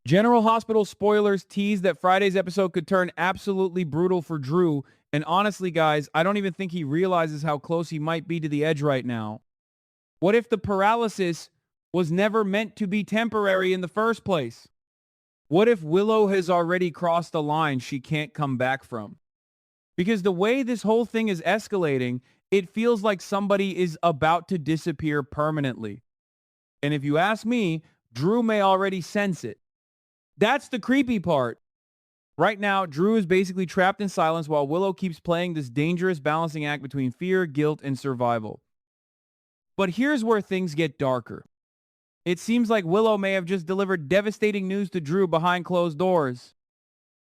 General Hospital spoilers tease that Friday's episode could turn absolutely brutal for Drew. And honestly, guys, I don't even think he realizes how close he might be to the edge right now. What if the paralysis was never meant to be temporary in the first place? What if Willow has already crossed a line she can't come back from? Because the way this whole thing is escalating, it feels like somebody is about to disappear permanently. And if you ask me, Drew may already sense it. That's the creepy part. Right now, Drew is basically trapped in silence while Willow keeps playing this dangerous balancing act between fear, guilt, and survival. But here's where things get darker. It seems like Willow may have just delivered devastating news to Drew behind closed doors.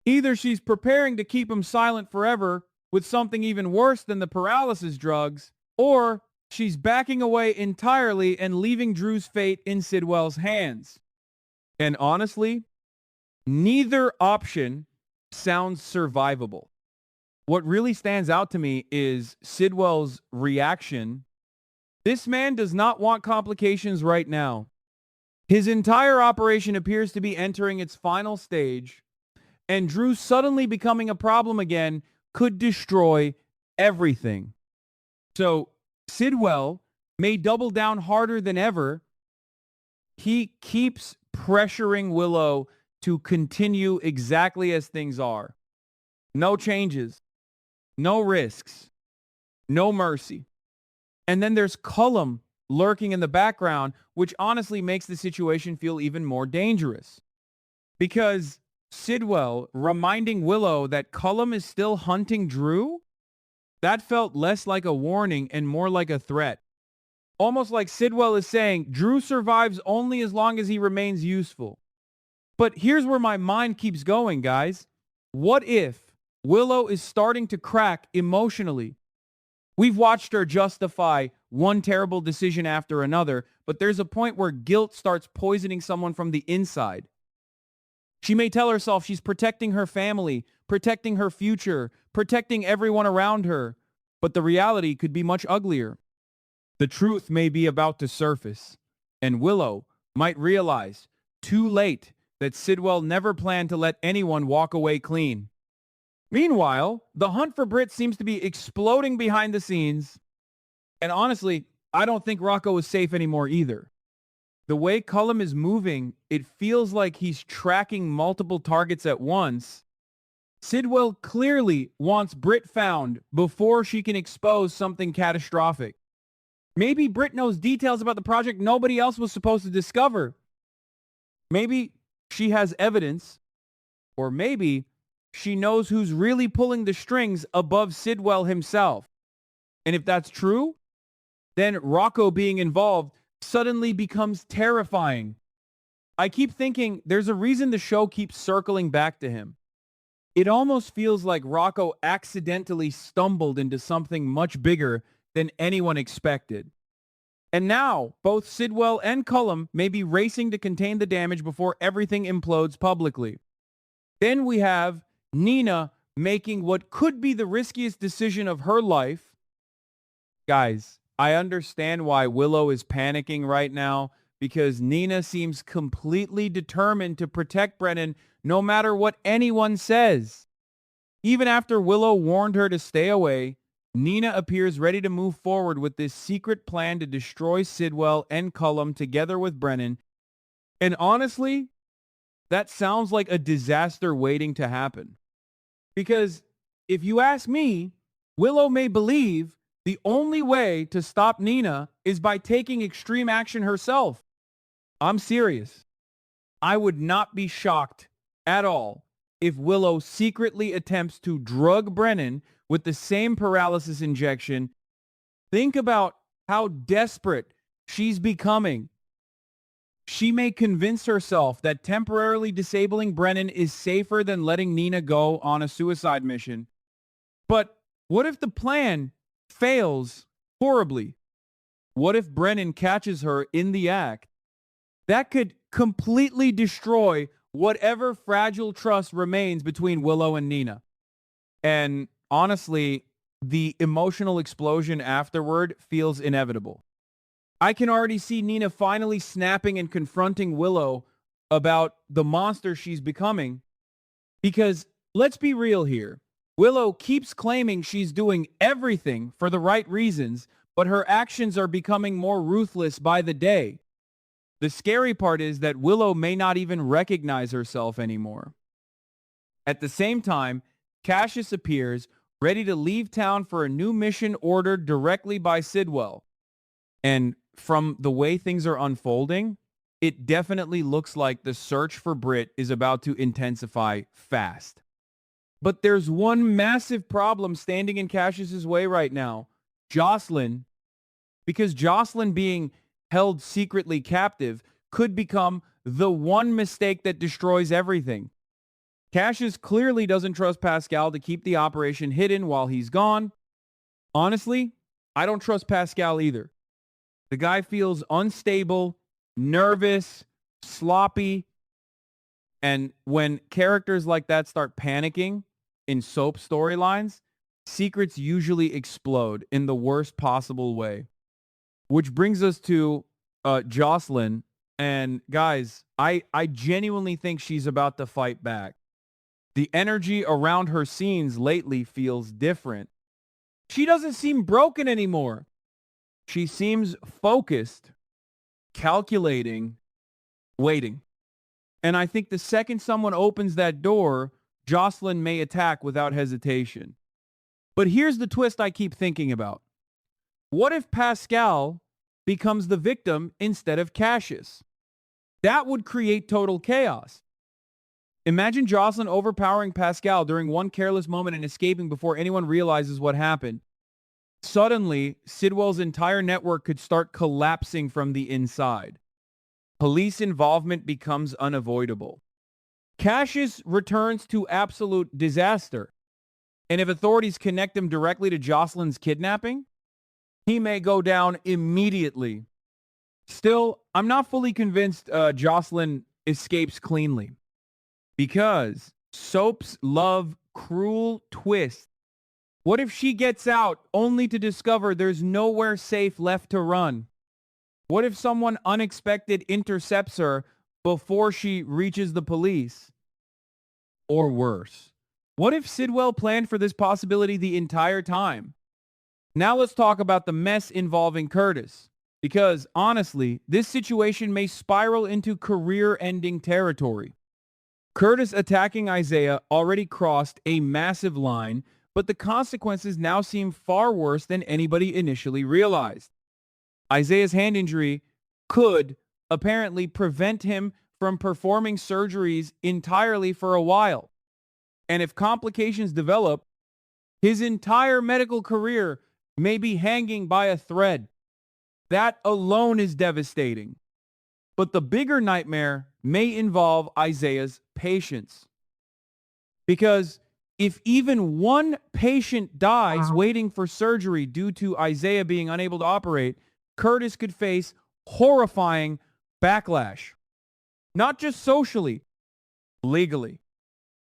Either she's preparing to keep him silent forever with something even worse than the paralysis drugs, or she's backing away entirely and leaving Drew's fate in Sidwell's hands. And honestly, neither option sounds survivable. What really stands out to me is Sidwell's reaction. This man does not want complications right now. His entire operation appears to be entering its final stage, and Drew suddenly becoming a problem again could destroy everything. So Sidwell may double down harder than ever. He keeps pressuring Willow to continue exactly as things are. No changes, no risks, no mercy. And then there's Cullum lurking in the background, which honestly makes the situation feel even more dangerous. Because Sidwell reminding Willow that Cullum is still hunting Drew, that felt less like a warning and more like a threat. Almost like Sidwell is saying, Drew survives only as long as he remains useful. But here's where my mind keeps going, guys. What if Willow is starting to crack emotionally? We've watched her justify one terrible decision after another, but there's a point where guilt starts poisoning someone from the inside. She may tell herself she's protecting her family, protecting her future, protecting everyone around her, but the reality could be much uglier. The truth may be about to surface, and Willow might realize, too late, that Sidwell never planned to let anyone walk away clean. Meanwhile, the hunt for Britt seems to be exploding behind the scenes, and honestly, I don't think Rocco is safe anymore either. The way Cullum is moving, it feels like he's tracking multiple targets at once. Sidwell clearly wants Britt found before she can expose something catastrophic. Maybe Britt knows details about the project nobody else was supposed to discover. Maybe she has evidence, or maybe she knows who's really pulling the strings above Sidwell himself. And if that's true, then Rocco being involved suddenly becomes terrifying. I keep thinking there's a reason the show keeps circling back to him. It almost feels like Rocco accidentally stumbled into something much bigger than anyone expected. And now, both Sidwell and Cullum may be racing to contain the damage before everything implodes publicly. Then we have Nina making what could be the riskiest decision of her life. Guys, I understand why Willow is panicking right now, because Nina seems completely determined to protect Brennan no matter what anyone says. Even after Willow warned her to stay away, Nina appears ready to move forward with this secret plan to destroy Sidwell and Cullum together with Brennan. And honestly, that sounds like a disaster waiting to happen. Because if you ask me, Willow may believe the only way to stop Nina is by taking extreme action herself. I'm serious. I would not be shocked at all if Willow secretly attempts to drug Brennan with the same paralysis injection. Think about how desperate she's becoming. She may convince herself that temporarily disabling Brennan is safer than letting Nina go on a suicide mission. But what if the plan fails horribly? What if Brennan catches her in the act? That could completely destroy whatever fragile trust remains between Willow and Nina. And honestly, the emotional explosion afterward feels inevitable. I can already see Nina finally snapping and confronting Willow about the monster she's becoming. Because let's be real here. Willow keeps claiming she's doing everything for the right reasons, but her actions are becoming more ruthless by the day. The scary part is that Willow may not even recognize herself anymore. At the same time, Cassius appears, ready to leave town for a new mission ordered directly by Sidwell. And from the way things are unfolding, it definitely looks like the search for Britt is about to intensify fast. But there's one massive problem standing in Cassius's way right now. Jocelyn. Because Jocelyn being held secretly captive could become the one mistake that destroys everything. Cassius clearly doesn't trust Pascal to keep the operation hidden while he's gone. Honestly, I don't trust Pascal either. The guy feels unstable, nervous, sloppy, and when characters like that start panicking in soap storylines, secrets usually explode in the worst possible way. Which brings us to Jocelyn. And guys, I genuinely think she's about to fight back. The energy around her scenes lately feels different. She doesn't seem broken anymore. She seems focused, calculating, waiting. And I think the second someone opens that door, Jocelyn may attack without hesitation. But here's the twist I keep thinking about. What if Pascal becomes the victim instead of Cassius? That would create total chaos. Imagine Jocelyn overpowering Pascal during one careless moment and escaping before anyone realizes what happened. Suddenly, Sidwell's entire network could start collapsing from the inside. Police involvement becomes unavoidable. Cassius returns to absolute disaster. And if authorities connect him directly to Jocelyn's kidnapping, he may go down immediately. Still, I'm not fully convinced Jocelyn escapes cleanly. Because soaps love cruel twists. What if she gets out only to discover there's nowhere safe left to run? What if someone unexpected intercepts her before she reaches the police? Or worse, what if Sidwell planned for this possibility the entire time? Now let's talk about the mess involving Curtis. Because honestly, this situation may spiral into career-ending territory. Curtis attacking Isaiah already crossed a massive line, but the consequences now seem far worse than anybody initially realized. Isaiah's hand injury could apparently prevent him from performing surgeries entirely for a while. And if complications develop, his entire medical career may be hanging by a thread. That alone is devastating. But the bigger nightmare may involve Isaiah's patients. Because if even one patient dies waiting for surgery due to Isaiah being unable to operate, Curtis could face horrifying backlash. Not just socially, legally,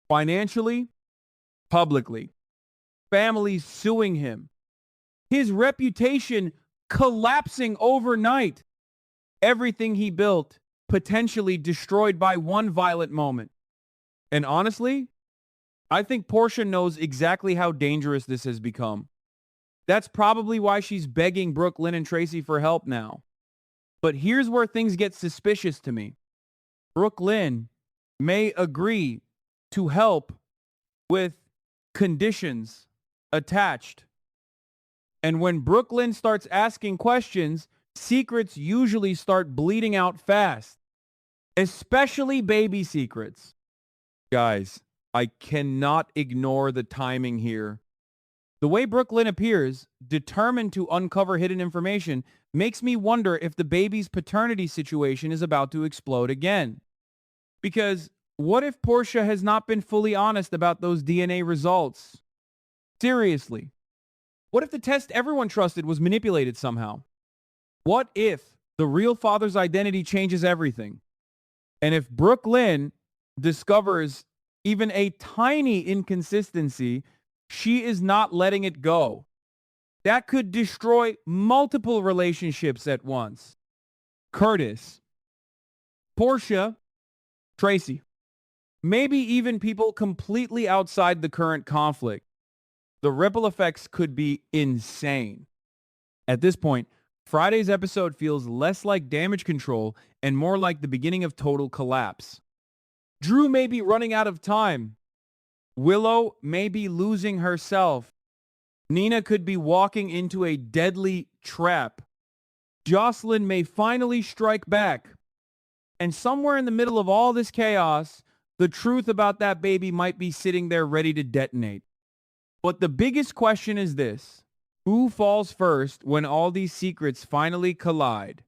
financially, publicly. Families suing him. His reputation collapsing overnight. Everything he built potentially destroyed by one violent moment. And honestly, I think Portia knows exactly how dangerous this has become. That's probably why she's begging Brooke, Lynn, and Tracy for help now. But here's where things get suspicious to me. Brooke Lynn may agree to help with conditions attached. And when Brooke Lynn starts asking questions, secrets usually start bleeding out fast. Especially baby secrets. Guys, I cannot ignore the timing here. The way Brooke Lynn appears, determined to uncover hidden information, makes me wonder if the baby's paternity situation is about to explode again. Because what if Portia has not been fully honest about those DNA results? Seriously. What if the test everyone trusted was manipulated somehow? What if the real father's identity changes everything? And if Brooke Lynn discovers even a tiny inconsistency, she is not letting it go. That could destroy multiple relationships at once. Curtis, Portia, Tracy. Maybe even people completely outside the current conflict. The ripple effects could be insane. At this point, Friday's episode feels less like damage control and more like the beginning of total collapse. Drew may be running out of time. Willow may be losing herself. Nina could be walking into a deadly trap. Jocelyn may finally strike back. And somewhere in the middle of all this chaos, the truth about that baby might be sitting there ready to detonate. But the biggest question is this: who falls first when all these secrets finally collide?